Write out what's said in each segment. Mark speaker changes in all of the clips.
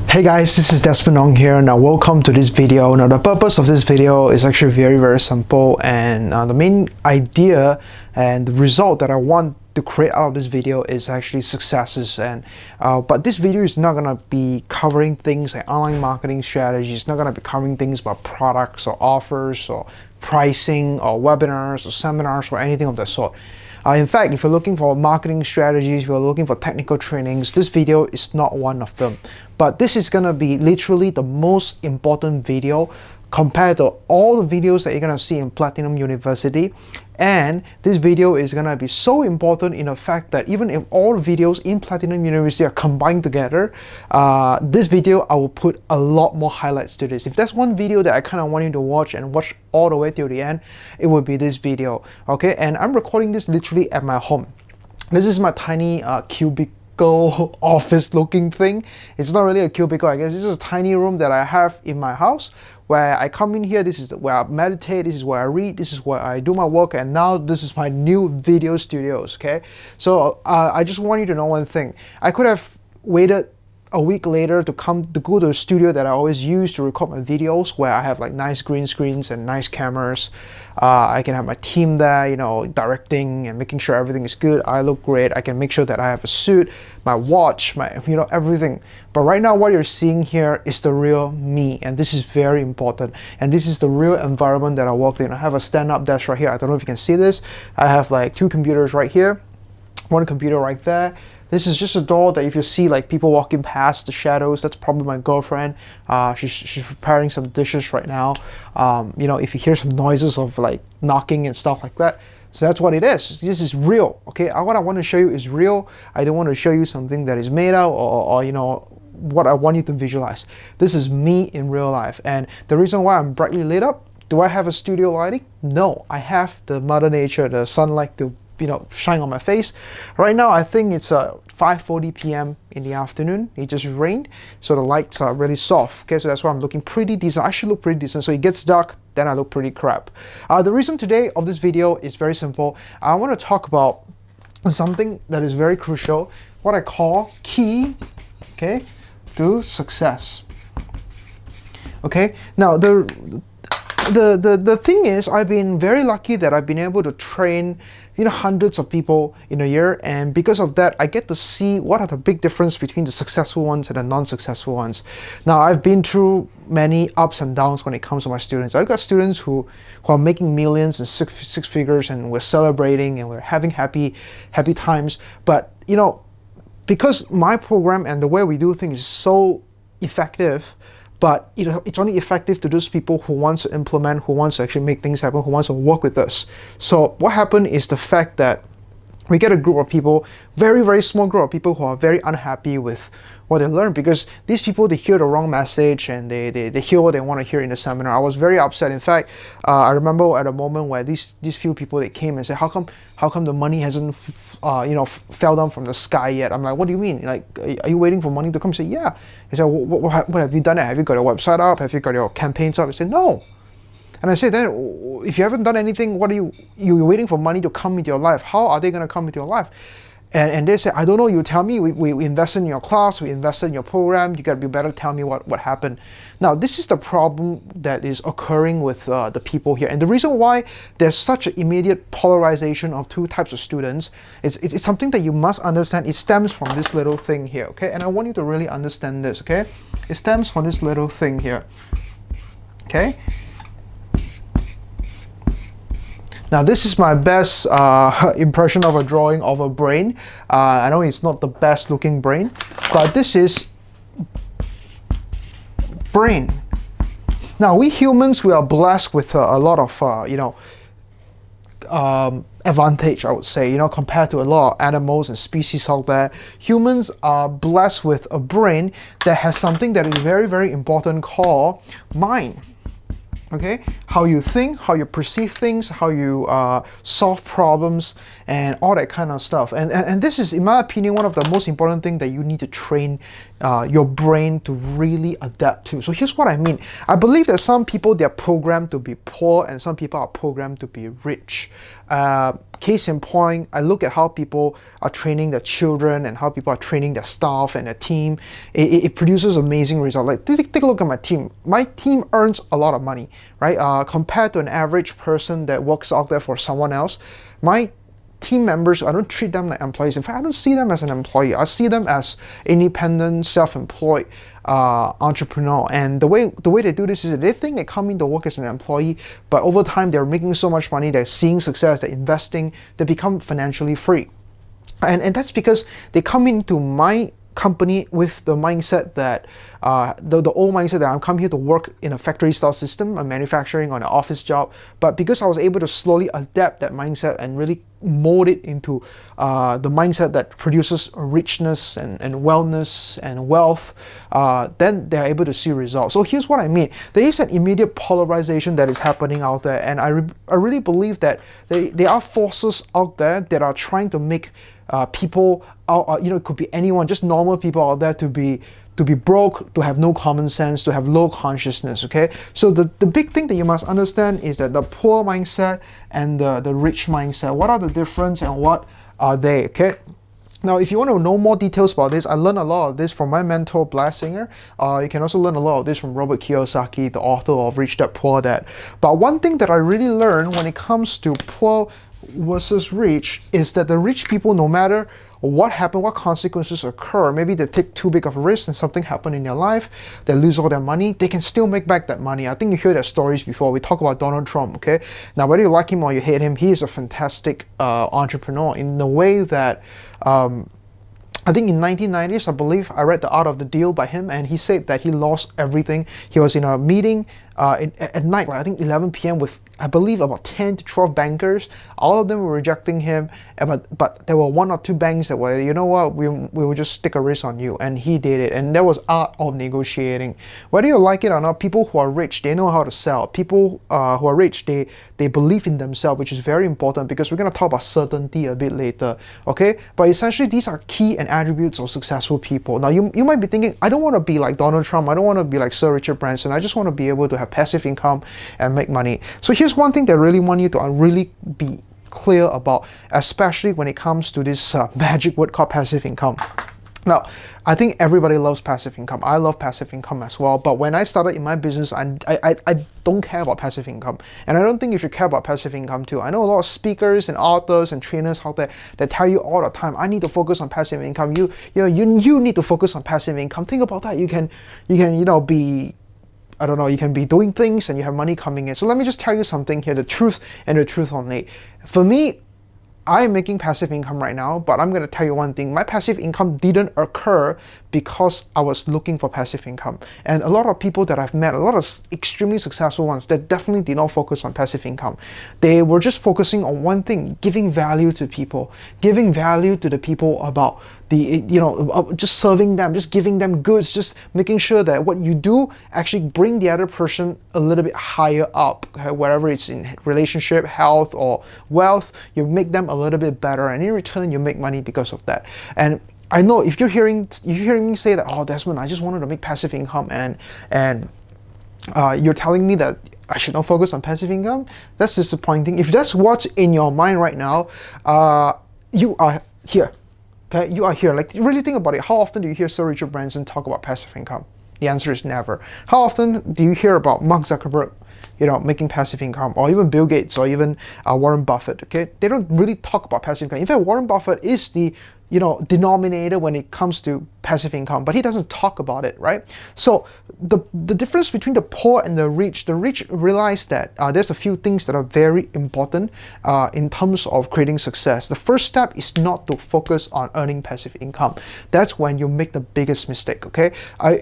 Speaker 1: Hey guys, this is Desmond here. Now welcome to this video. Now the purpose of this video is actually very simple, and the main idea and the result that I want to create out of this video is actually successes. And but this video is not gonna be covering things like online marketing strategies. It's not gonna be covering things about products or offers or pricing or webinars or seminars or anything of that sort. In fact, if you're looking for marketing strategies, if you're looking for technical trainings, this video is not one of them. But this is gonna be literally the most important video compared to all the videos that you're gonna see in Platinum University. And this video is gonna be so important in the fact that even if all videos in Platinum University are combined together, this video I will put a lot more highlights to this. If there's one video that I kind of want you to watch and watch all the way till the end, it would be this video. Okay, and I'm recording this literally at my home. This is my tiny cubicle office looking thing. It's not really a cubicle, I guess. This is a tiny room that I have in my house where I come in here. This is where I meditate, this is where I read, this is where I do my work, and now this is my new video studios. Okay, so I just want you to know one thing. I could have waited a week later to go to the studio that I always use to record my videos, where I have like nice green screens and nice cameras. I can have my team there, you know, directing and making sure everything is good. I look great. I can make sure that I have a suit, my watch, my, you know, everything. But right now what you're seeing here is the real me, and this is very important. And this is the real environment that I worked in. I have a stand-up desk right here. I don't know if you can see this. I have like two computers right here, one computer right there. This is just a door that if you see like people walking past, the shadows, that's probably my girlfriend. She's preparing some dishes right now. You know, if you hear some noises of like knocking and stuff like that, so that's what it is. This is real, okay? What I want to show you is real. I don't want to show you something that is made out or you know, what I want you to visualize. This is me in real life, and the reason why I'm brightly lit up, do I have a studio lighting? No, I have the Mother Nature, the sunlight to, you know, shine on my face. Right now I think it's 5:40 p.m. in the afternoon. It just rained, so the lights are really soft. Okay, so that's why I'm looking pretty decent. I should look pretty decent. So it gets dark, then I look pretty crap. The reason today of this video is very simple. I want to talk about something that is very crucial, what I call key, okay, to success. Okay, now the thing is, I've been very lucky that I've been able to train, you know, hundreds of people in a year, and because of that I get to see what are the big difference between the successful ones and the non-successful ones. Now I've been through many ups and downs when it comes to my students. I've got students who are making millions and six figures, and we're celebrating and we're having happy times. But you know, because my program and the way we do things is so effective, but you know, it's only effective to those people who want to implement, who wants to actually make things happen, who wants to work with us. So what happened is the fact that we get a group of people, very small group of people who are very unhappy with what they learn, because these people, they hear the wrong message and they hear what they want to hear in the seminar. I was very upset. In fact, I remember at a moment where these few people, they came and said, how come the money hasn't you know, fell down from the sky yet? I'm like, what do you mean? Like, are you waiting for money to come? He said, yeah. He said, what have you done? Have you got your website up? Have you got your campaigns up? I said, no. And I said, then if you haven't done anything, what are you're waiting for money to come into your life? How are they going to come into your life? And they said, I don't know, you tell me. We invested in your class, we invested in your program, you got to be better tell me what happened. Now this is the problem that is occurring with the people here, and the reason why there's such an immediate polarization of two types of students, it's something that you must understand. It stems from this little thing here, okay? And I want you to really understand this, okay? It stems from this little thing here, okay? Now this is my best impression of a drawing of a brain. I know it's not the best looking brain, but this is brain. Now we humans, we are blessed with a lot of you know, advantage, I would say, you know, compared to a lot of animals and species out there. Humans are blessed with a brain that has something that is very important called mind. Okay, how you think, how you perceive things, how you solve problems, and all that kind of stuff. And this is, in my opinion, one of the most important things that you need to train your brain to really adapt to. So here's what I mean. I believe that some people, they're programmed to be poor and some people are programmed to be rich. Case in point, I look at how people are training their children and how people are training their staff and their team. It produces amazing results. Like take a look at my team. My team earns a lot of money, right? Compared to an average person that works out there for someone else, my team members, I don't treat them like employees. In fact, I don't see them as an employee. I see them as independent, self-employed entrepreneur. And the way they do this is that they think they come into work as an employee, but over time they're making so much money, they're seeing success, they're investing, they become financially free. And that's because they come into my company with the mindset that the old mindset that I'm come here to work in a factory style system, a manufacturing or an office job. But because I was able to slowly adapt that mindset and really mold it into the mindset that produces richness and wellness and wealth, then they're able to see results. So here's what I mean. There is an immediate polarization that is happening out there, and I really believe that there are forces out there that are trying to make people out, it could be anyone, just normal people out there to be broke, to have no common sense, to have low consciousness, okay? So the big thing that you must understand is that the poor mindset and the rich mindset, what are the difference and what are they, okay? Now, if you want to know more details about this, I learned a lot of this from my mentor, Blasinger. You can also learn a lot of this from Robert Kiyosaki, the author of Rich Dad Poor Dad. But one thing that I really learned when it comes to poor versus rich is that the rich people, no matter what happened, what consequences occur, maybe they take too big of a risk and something happened in their life, they lose all their money, they can still make back that money. I think you heard their stories before. We talk about Donald Trump, okay? Now, whether you like him or you hate him, he is a fantastic entrepreneur in the way that I think in 1990s, I believe, I read The Art of the Deal by him, and he said that he lost everything. He was in a meeting at night, like I think 11 p.m. with, I believe, about 10 to 12 bankers. All of them were rejecting him, but there were one or two banks that were, you know what, we will just take a risk on you, and he did it. And that was art of negotiating. Whether you like it or not, people who are rich, they know how to sell. People who are rich, they believe in themselves, which is very important, because we're going to talk about certainty a bit later, okay? But essentially, these are key and attributes of successful people. Now, you might be thinking, I don't want to be like Donald Trump, I don't want to be like Sir Richard Branson, I just want to be able to have passive income and make money. So here's one thing that I really want you to really be clear about, especially when it comes to this magic word called passive income. Now, I think everybody loves passive income. I love passive income as well. But when I started in my business, I don't care about passive income. And I don't think you should care about passive income too. I know a lot of speakers and authors and trainers out there that tell you all the time, I need to focus on passive income. You need to focus on passive income. Think about that. You can be, I don't know, you can be doing things and you have money coming in. So let me just tell you something here, the truth and the truth only. For me, I'm making passive income right now, but I'm going to tell you one thing. My passive income didn't occur because I was looking for passive income. And a lot of people that I've met, a lot of extremely successful ones, that definitely did not focus on passive income. They were just focusing on one thing, giving value to people, giving value to the people about just serving them, just giving them goods, just making sure that what you do actually bring the other person a little bit higher up, okay? Whether it's in relationship, health, or wealth, you make them a little bit better, and in return, you make money because of that. And I know if you're hearing me say that, oh, Desmond, I just wanted to make passive income, and you're telling me that I should not focus on passive income, that's disappointing. If that's what's in your mind right now, you are here. Okay, you are here. Like, really think about it. How often do you hear Sir Richard Branson talk about passive income? The answer is never. How often do you hear about Mark Zuckerberg, making passive income, or even Bill Gates, or even Warren Buffett? Okay, they don't really talk about passive income. In fact, Warren Buffett is the denominator when it comes to passive income, but he doesn't talk about it, right? So the difference between the poor and the rich realize that there's a few things that are very important in terms of creating success. The first step is not to focus on earning passive income. That's when you make the biggest mistake, okay?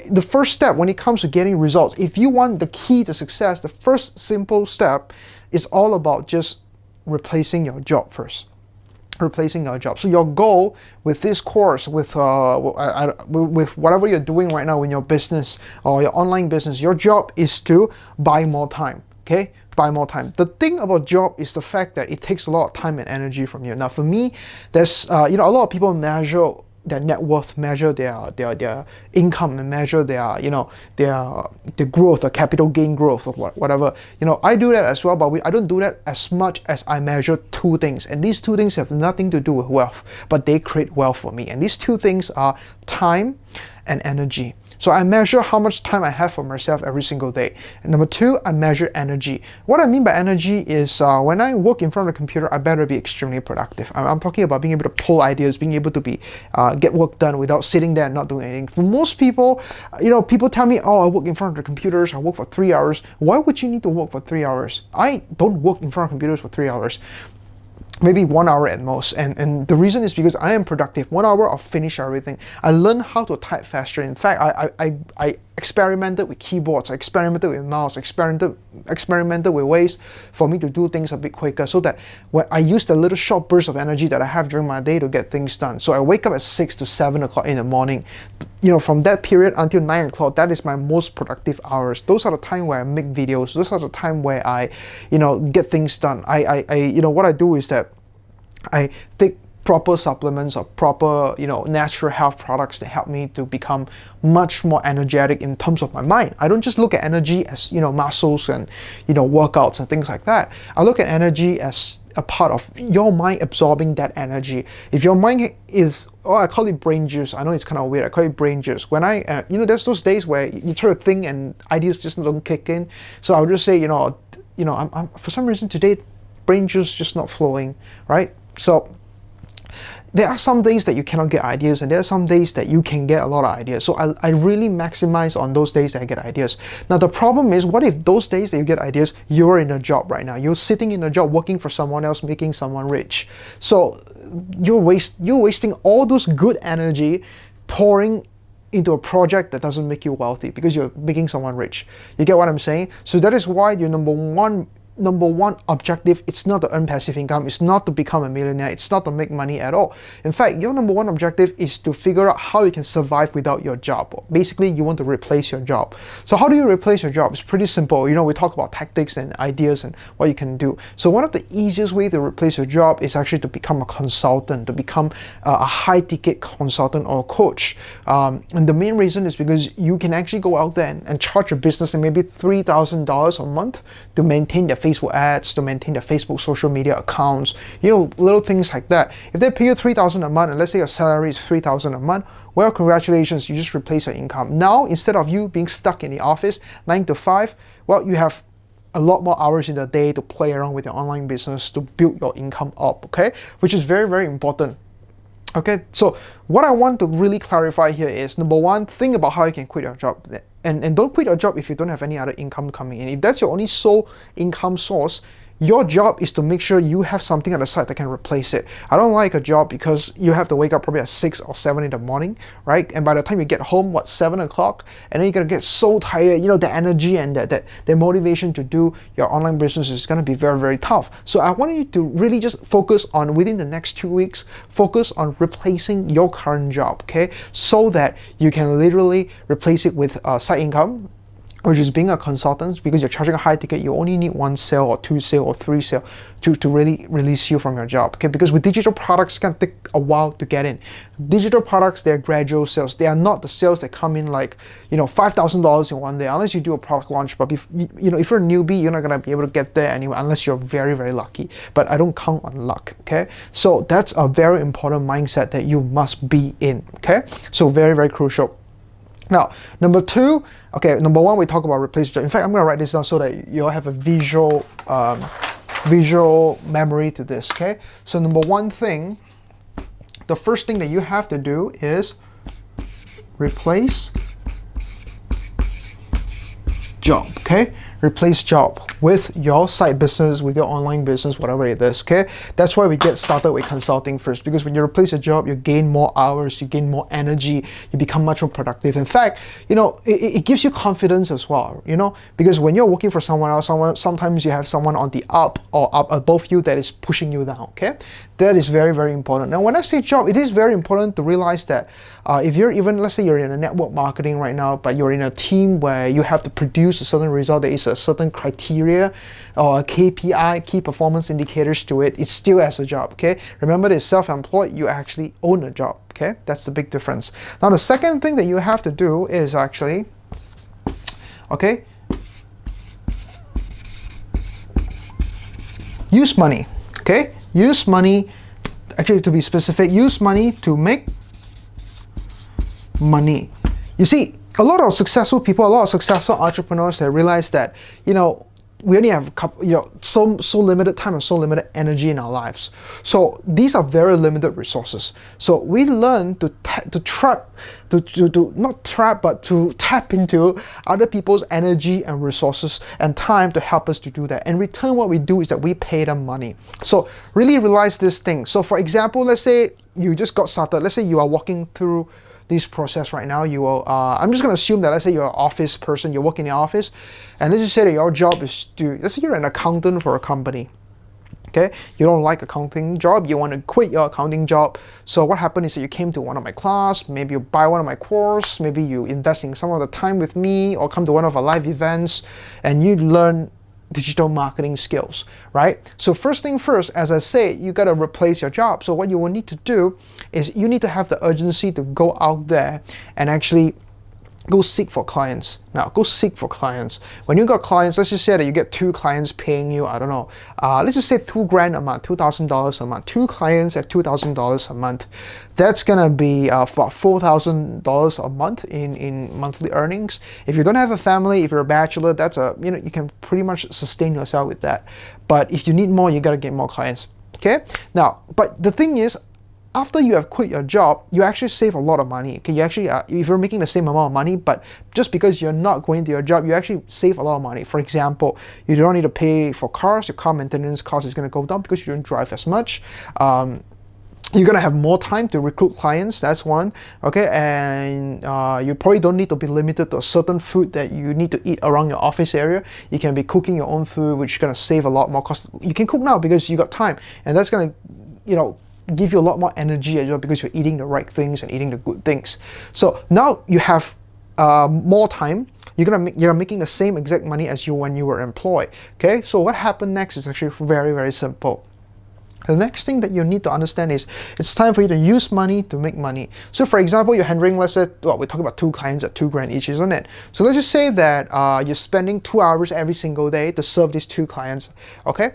Speaker 1: The first step when it comes to getting results, if you want the key to success, the first simple step is all about just replacing your job first. Replacing your job. So your goal with this course, with whatever you're doing right now in your business or your online business, your job is to buy more time. Okay, buy more time. The thing about job is the fact that it takes a lot of time and energy from you. Now, for me, there's a lot of people measure their net worth, measure their income, and measure their their growth, the capital gain growth, or whatever. I do that as well, but I don't do that as much as I measure two things, and these two things have nothing to do with wealth, but they create wealth for me. And these two things are time and energy. So I measure how much time I have for myself every single day. And number two, I measure energy. What I mean by energy is when I work in front of the computer, I better be extremely productive. I'm talking about being able to pull ideas, being able to get work done without sitting there and not doing anything. For most people, people tell me, oh, I work in front of the computers, I work for 3 hours. Why would you need to work for 3 hours? I don't work in front of computers for 3 hours. Maybe 1 hour at most, and the reason is because I am productive. 1 hour, I'll finish everything. I learned how to type faster. In fact, I experimented with keyboards, I experimented with mouse, experimented with ways for me to do things a bit quicker, so that when I use the little short burst of energy that I have during my day to get things done. So I wake up at 6 to 7 o'clock in the morning. From that period until 9 o'clock, that is my most productive hours. Those are the time where I make videos. Those are the time where I, get things done. What I do is that I take proper supplements or proper, natural health products that help me to become much more energetic in terms of my mind. I don't just look at energy as, muscles and, workouts and things like that. I look at energy as a part of your mind absorbing that energy. If your mind is, I call it brain juice. I know it's kind of weird. I call it brain juice. When there's those days where you try to think and ideas just don't kick in. So I would just say, I'm for some reason today, brain juice just not flowing, right? So there are some days that you cannot get ideas, and there are some days that you can get a lot of ideas. So I really maximize on those days that I get ideas. Now the problem is, what if those days that you get ideas, you're in a job right now, you're sitting in a job working for someone else, making someone rich. So you're wasting all those good energy pouring into a project that doesn't make you wealthy because you're making someone rich. You get what I'm saying? So that is why your number one objective, it's not to earn passive income, it's not to become a millionaire, it's not to make money at all. In fact, your number one objective is to figure out how you can survive without your job. Basically, you want to replace your job. So how do you replace your job? It's pretty simple. We talk about tactics and ideas and what you can do. So one of the easiest way to replace your job is actually to become a consultant, to become a high ticket consultant or coach. And the main reason is because you can actually go out there and charge your business maybe $3,000 a month to maintain their Facebook ads, to maintain their Facebook social media accounts, little things like that. If they pay you $3,000 a month, and let's say your salary is $3,000 a month, well, congratulations, you just replace your income. Now, instead of you being stuck in the office 9 to 5, well, you have a lot more hours in the day to play around with your online business, to build your income up, okay? Which is very, very important. Okay, so what I want to really clarify here is, number one, think about how you can quit your job. And don't quit your job if you don't have any other income coming in. If that's your only sole income source, your job is to make sure you have something on the side that can replace it. I don't like a job because you have to wake up probably at 6 or 7 in the morning, right? And by the time you get home, 7 o'clock? And then you're gonna get so tired, the energy and the motivation to do your online business is gonna be very, very tough. So I want you to really just focus on, within the next 2 weeks, focus on replacing your current job, okay? So that you can literally replace it with side income, which is being a consultant. Because you're charging a high ticket, you only need 1 sale or 2 sale or 3 sale to really release you from your job. Okay, because with digital products, it's gonna take a while to get in. Digital products, they're gradual sales. They are not the sales that come in like $5,000 in one day, unless you do a product launch. But if you're a newbie, you're not gonna be able to get there anyway, unless you're very, very lucky. But I don't count on luck. Okay, so that's a very important mindset that you must be in. Okay, so very, very crucial. Now, number two, number one, we talk about replace job. In fact, I'm going to write this down so that you'll have a visual memory to this, okay? So number one thing, the first thing that you have to do is replace job, okay? Replace job with your side business, with your online business, whatever it is, okay? That's why we get started with consulting first, because when you replace a job, you gain more hours, you gain more energy, you become much more productive. In fact, it gives you confidence as well, because when you're working for someone else, sometimes you have someone on the up or up above you that is pushing you down, okay? That is very, very important. Now, when I say job, it is very important to realize that if you're even, let's say you're in a network marketing right now, but you're in a team where you have to produce a certain result, there is a certain criteria or a KPI, key performance indicators to it, it's still as a job, okay? Remember that self-employed, you actually own a job, Okay, that's the big difference. Now the second thing that you have to do is actually, okay, use money. Okay, use money, actually to be specific, use money to make money. You see, a lot of successful people, a lot of successful entrepreneurs, they realize that, you know, we only have a couple, you know, so limited time and so limited energy in our lives. So these are very limited resources. So we learn to not trap, but to tap into other people's energy and resources and time to help us to do that. In return, what we do is that we pay them money. So really realize this thing. So for example, let's say you just got started. Let's say you are walking through this process right now. You will, I'm just going to assume that, let's say you're an office person, you work in the office, and let's just say that your job is to, let's say you're an accountant for a company. Okay, you don't like accounting job, you want to quit your accounting job. So what happened is that you came to one of my class, maybe you buy one of my course, maybe you invest in some of the time with me, or come to one of our live events, and you learn digital marketing skills, right? So first thing first, as I say, you got to replace your job. So what you will need to do is you need to have the urgency to go out there and actually go seek for clients. Now, go seek for clients. When you got clients, let's just say that you get 2 clients paying you, I don't know, let's just say $2,000 a month, $2,000 a month, 2 clients at $2,000 a month. That's gonna be about $4,000 a month in monthly earnings. If you don't have a family, if you're a bachelor, that's you know, you can pretty much sustain yourself with that. But if you need more, you gotta get more clients. Okay. Now, but the thing is, after you have quit your job, you actually save a lot of money. Okay, you actually, if you're making the same amount of money, but just because you're not going to your job, you actually save a lot of money. For example, you don't need to pay for cars. Your car maintenance cost is going to go down because you don't drive as much. You're going to have more time to recruit clients. That's one. Okay, and you probably don't need to be limited to a certain food that you need to eat around your office area. You can be cooking your own food, which is going to save a lot more cost. You can cook now because you got time, and that's going to, you know, give you a lot more energy as well because you're eating the right things and eating the good things. So now you have more time. You're making the same exact money as you when you were employed. Okay, so what happened next is actually very, very simple. The next thing that you need to understand is it's time for you to use money to make money. So for example, you're handling, let's say, well, we're talking about 2 clients at $2,000 each, isn't it? So let's just say that you're spending 2 hours every single day to serve these 2 clients. Okay,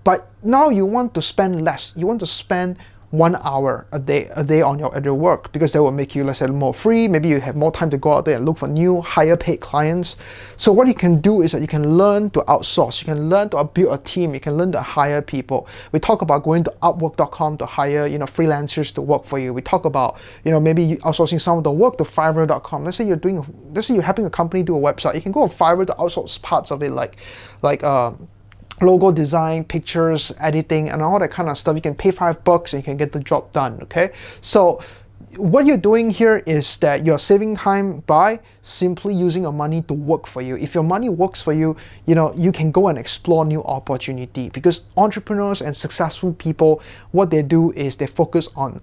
Speaker 1: but now you want to spend less. You want to spend 1 hour a day on your work, because that will make you, let's say, more free. Maybe you have more time to go out there and look for new, higher paid clients. So what you can do is that you can learn to outsource. You can learn to build a team. You can learn to hire people. We talk about going to Upwork.com to hire, you know, freelancers to work for you. We talk about, you know, maybe outsourcing some of the work to Fiverr.com. Let's say you're helping a company do a website. You can go on Fiverr to outsource parts of it, like logo design, pictures, editing, and all that kind of stuff. You can pay $5 and you can get the job done. Okay, so what you're doing here is that you're saving time by simply using your money to work for you. If your money works for you, you know, you can go and explore new opportunity, because entrepreneurs and successful people, what they do is they focus on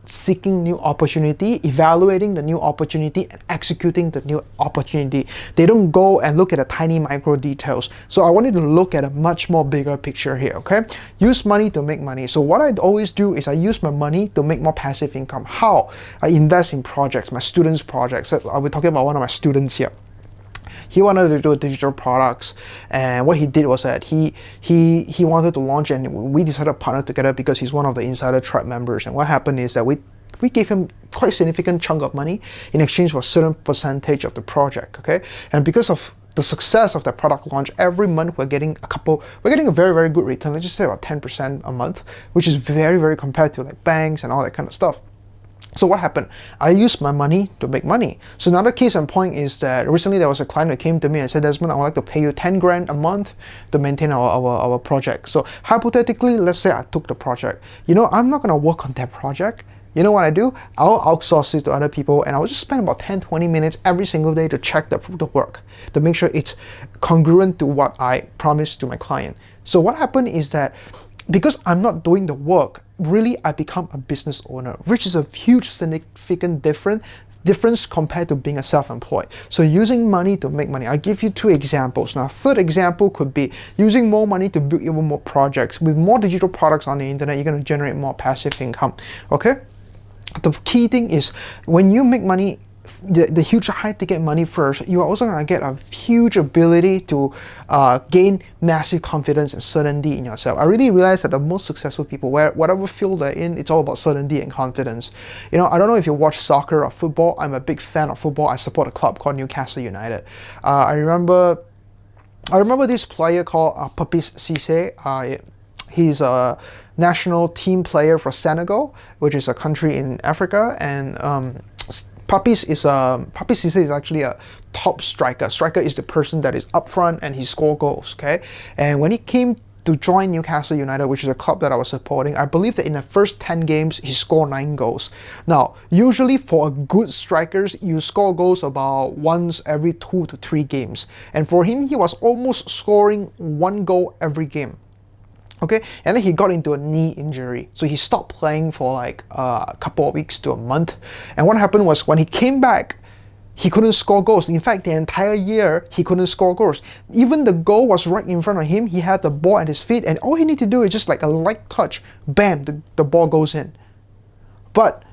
Speaker 1: seeking new opportunity, evaluating the new opportunity, and executing the new opportunity. They don't go and look at the tiny micro details. So I wanted to look at a much more bigger picture here, okay? Use money to make money. So what I always do is I use my money to make more passive income. How? I invest in projects, my students' projects. So I'll be talking about one of my students here. He wanted to do digital products, and what he did was that he wanted to launch, and we decided to partner together because he's one of the Insider Tribe members. And what happened is that we gave him quite a significant chunk of money in exchange for a certain percentage of the project. Okay, and because of the success of that product launch, every month we're getting a very, very good return. Let's just say about 10% a month, which is very, very compared to like banks and all that kind of stuff. So what happened? I used my money to make money. So another case in point is that recently there was a client that came to me and said, Desmond, I would like to pay you $10,000 a month to maintain our project. So hypothetically, let's say I took the project. You know, I'm not gonna work on that project. You know what I do? I'll outsource it to other people, and I'll just spend about 10-20 minutes every single day to check the work, to make sure it's congruent to what I promised to my client. So what happened is that because I'm not doing the work, really I become a business owner, which is a huge significant difference compared to being a self-employed. So using money to make money. I'll give you 2 examples. Now, third example could be using more money to build even more projects. With more digital products on the internet, you're going to generate more passive income. Okay? the key thing is when you make money, the huge high ticket money first, you are also going to get a huge ability to gain massive confidence and certainty in yourself. I really realized that the most successful people, whatever field they're in, it's all about certainty and confidence. You know, I don't know if you watch soccer or football. I'm a big fan of football. I support a club called Newcastle United. I remember this player called Papis Cisse. He's a national team player for Senegal, which is a country in Africa, and Papis Cisse is actually a top striker. Striker is the person that is up front and he scores goals, okay? And when he came to join Newcastle United, which is a club that I was supporting, I believe that in the first 10 games, he scored 9 goals. Now, usually for good strikers, you score goals about once every 2 to 3 games. And for him, he was almost scoring 1 goal every game. Okay, and then he got into a knee injury, so he stopped playing for like a couple of weeks to a month. And what happened was when he came back, he couldn't score goals. In fact, the entire year he couldn't score goals. Even the goal was right in front of him. He had the ball at his feet, and all he needed to do is just like a light touch, bam, the ball goes in. But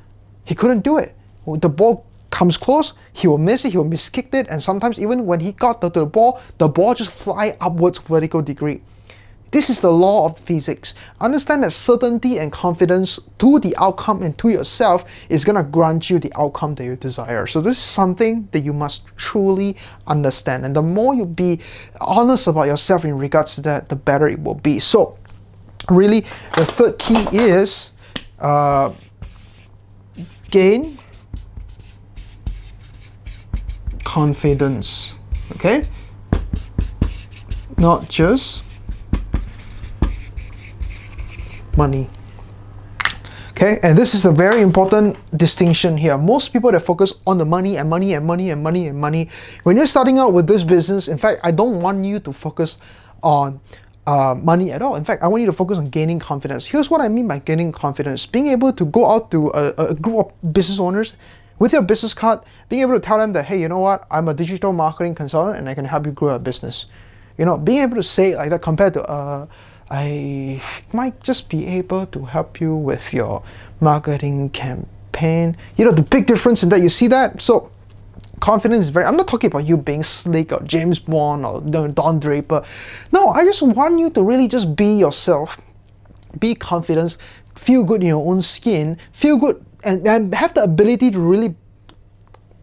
Speaker 1: he couldn't do it. The ball comes close, he will miss it, he will miskick it, and sometimes even when he got to the ball just fly upwards vertical degree. This is the law of physics. Understand that certainty and confidence to the outcome and to yourself is going to grant you the outcome that you desire. So this is something that you must truly understand. And the more you be honest about yourself in regards to that, the better it will be. So really, the third key is gain confidence. Okay? Not just money. Okay, and this is a very important distinction here. Most people that focus on the money and money and money and money and money, when you're starting out with this business, in fact, I don't want you to focus on money at all. In fact, I want you to focus on gaining confidence. Here's what I mean by gaining confidence. Being able to go out to a group of business owners with your business card, being able to tell them that, hey, you know what, I'm a digital marketing consultant and I can help you grow a business. You know, being able to say it like that compared to I might just be able to help you with your marketing campaign. You know, the big difference in that, you see that? So confidence is very, I'm not talking about you being slick or James Bond or Don Draper. No, I just want you to really just be yourself, be confident, feel good in your own skin, feel good and have the ability to really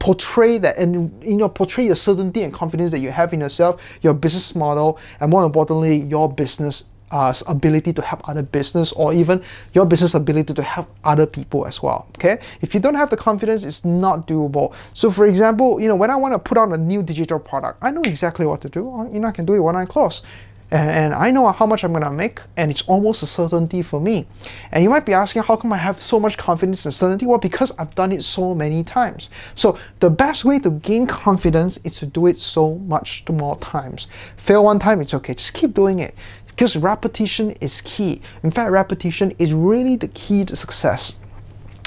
Speaker 1: portray that, and portray your certainty and confidence that you have in yourself, your business model, and more importantly, your business ability to help other business, or even your business ability to help other people as well. Okay, if you don't have the confidence, it's not doable. So for example, when I want to put out a new digital product, I know exactly what to do. I can do it one eye closed. And I know how much I'm gonna make, and it's almost a certainty for me. And you might be asking, how come I have so much confidence and certainty? Well, because I've done it so many times. So the best way to gain confidence is to do it so much more times. Fail one time, it's okay. Just keep doing it. Because repetition is key. In fact, repetition is really the key to success.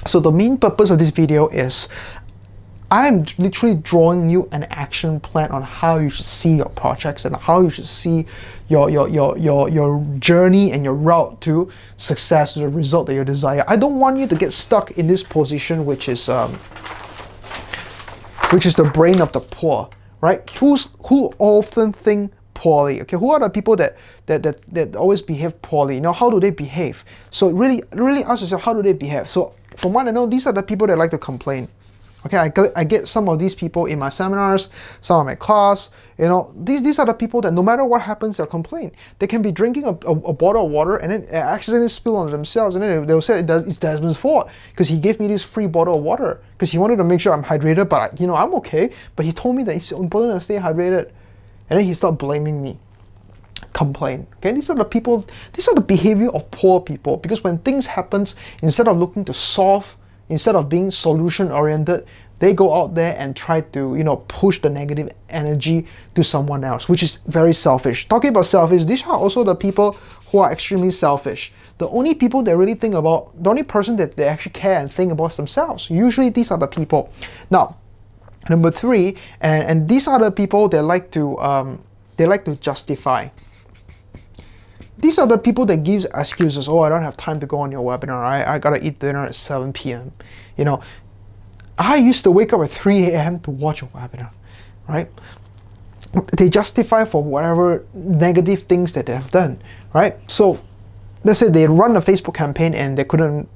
Speaker 1: So the main purpose of this video is I'm literally drawing you an action plan on how you should see your projects and how you should see your journey and your route to success, to the result that you desire. I don't want you to get stuck in this position, which is the brain of the poor, right? Who often think poorly? Okay, who are the people that always behave poorly? How do they behave? So really ask yourself, how do they behave? So from what I know, these are the people that like to complain. Okay, I get some of these people in my seminars, some of my class. These are the people that no matter what happens, they'll complain. They can be drinking a bottle of water and then accidentally spill on themselves, and then they'll say it's Desmond's fault because he gave me this free bottle of water because he wanted to make sure I'm hydrated, but I'm okay. But he told me that it's important to stay hydrated, and then he started blaming me. Complain. Okay, these are the behavior of poor people, because when things happen, instead of looking to solve, instead of being solution oriented, they go out there and try to push the negative energy to someone else, which is very selfish. Talking about selfish, these are also the people who are extremely selfish. The only people that really think about, the only person that they actually care and think about themselves. Usually these are the people. Now, number 3, and these are the people that like to justify. These are the people that gives excuses. Oh, I don't have time to go on your webinar. I gotta eat dinner at 7 p.m. You know, I used to wake up at 3 a.m. to watch a webinar, right? They justify for whatever negative things that they have done, right? So let's say they run a Facebook campaign and they couldn't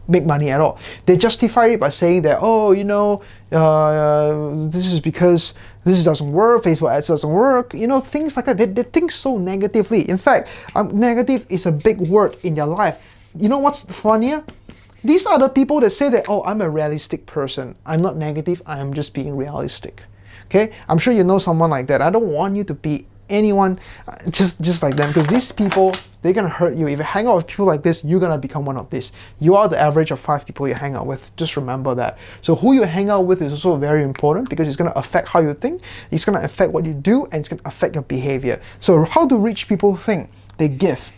Speaker 1: make money at all. They justify it by saying that, oh, you know, this is because this doesn't work, Facebook ads doesn't work, you know, things like that. They think so negatively. In fact, negative is a big word in your life. You know what's funnier? These are the people that say that, oh, I'm a realistic person. I'm not negative, I am just being realistic. Okay, I'm sure you know someone like that. I don't want you to be anyone just like them, because these people, they're gonna hurt you. If you hang out with people like this, you're gonna become one of these. You are the average of 5 people you hang out with. Just remember that. So who you hang out with is also very important, because it's gonna affect how you think, it's gonna affect what you do, and it's gonna affect your behavior. So how do rich people think? They give.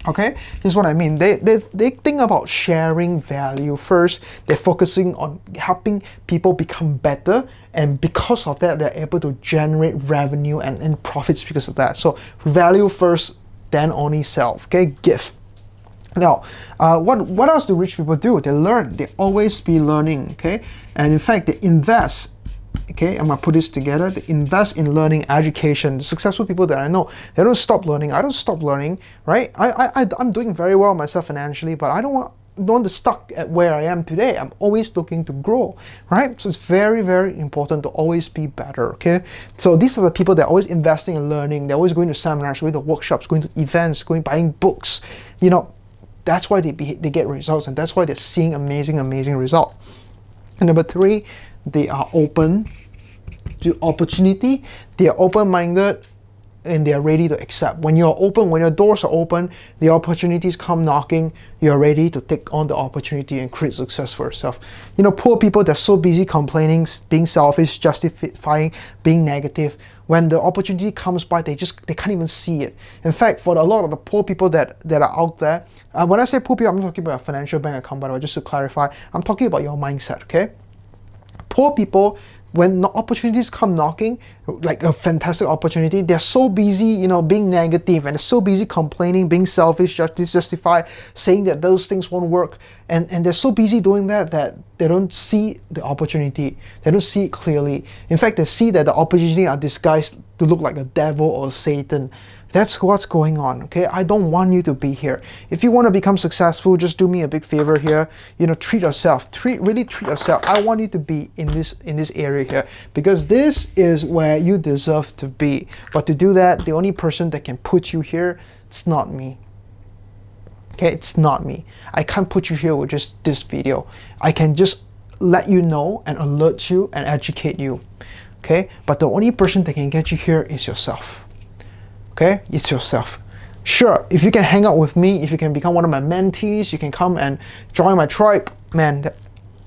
Speaker 1: Okay, here's what I mean. They think about sharing value first. They're focusing on helping people become better, and because of that, they're able to generate revenue and profits because of that. So value first, then only self. Okay, give. Now, what else do rich people do? They learn. They always be learning. Okay, and in fact, they invest. Okay, I'm gonna put this together. They invest in learning, education. The successful people that I know, they don't stop learning. I don't stop learning, right? I'm doing very well myself financially, but I don't want to stuck at where I am today. I'm always looking to grow, right? So it's very, very important to always be better. Okay, so these are the people that are always investing in learning. They're always going to seminars, going to workshops, going to events, buying books. You know, that's why they get results, and that's why they're seeing amazing results. And number 3, they are open to opportunity. They are open-minded, and they are ready to accept. When you're open, when your doors are open, the opportunities come knocking, you're ready to take on the opportunity and create success for yourself. You know, poor people, they're so busy complaining, being selfish, justifying, being negative. When the opportunity comes by, they can't even see it. In fact, for a lot of the poor people that are out there, when I say poor people, I'm not talking about a financial bank account, by the way, just to clarify, I'm talking about your mindset, okay? Poor people, when opportunities come knocking, like a fantastic opportunity, they're so busy, you know, being negative, and they're so busy complaining, being selfish, justify, saying that those things won't work, and they're so busy doing that they don't see the opportunity. They don't see it clearly. In fact, they see that the opportunity are disguised to look like a devil or Satan. That's what's going on, okay? I don't want you to be here. If you want to become successful, just do me a big favor here. You know, treat yourself. Really treat yourself. I want you to be in this area here, because this is where you deserve to be. But to do that, the only person that can put you here, it's not me. Okay, it's not me. I can't put you here with just this video. I can just let you know and alert you and educate you. Okay, but the only person that can get you here is yourself. Okay, it's yourself. Sure, if you can hang out with me, if you can become one of my mentees, you can come and join my tribe, man,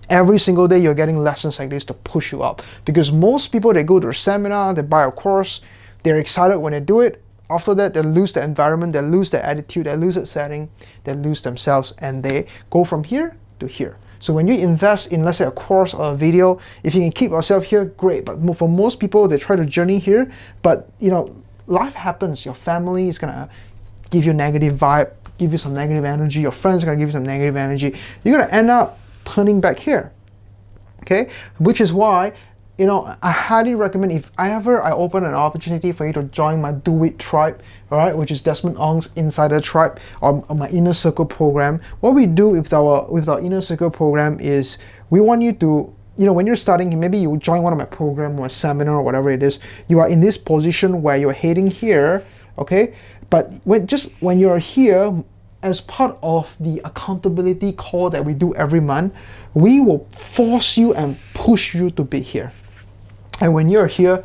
Speaker 1: every single day you're getting lessons like this to push you up. Because most people, they go to a seminar, they buy a course, they're excited when they do it. After that, they lose the environment, they lose their attitude, they lose the setting, they lose themselves, and they go from here to here. So when you invest in, let's say, a course or a video, if you can keep yourself here, great. But for most people, they try to journey here, but you know, life happens. Your family is gonna give you a negative vibe, give you some negative energy. Your friends are gonna give you some negative energy. You're gonna end up turning back here. Okay, which is why, you know, I highly recommend, if I open an opportunity for you to join my Do It tribe, all right, which is Desmond Ong's Insider Tribe, or my Inner Circle program. What we do with our Inner Circle program is we want you to, you know, when you're starting, maybe you join one of my program or a seminar or whatever it is, you are in this position where you're heading here, okay? But when you're here, as part of the accountability call that we do every month, we will force you and push you to be here. And when you're here,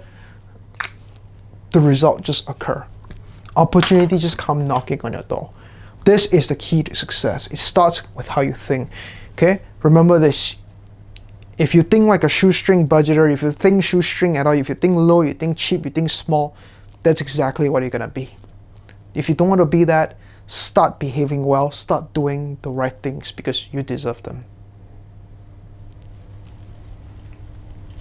Speaker 1: the result just occur. Opportunity just come knocking on your door. This is the key to success. It starts with how you think, okay? Remember this. If you think like a shoestring budgeter, if you think shoestring at all, if you think low, you think cheap, you think small, that's exactly what you're gonna be. If you don't want to be that, start behaving well, start doing the right things, because you deserve them.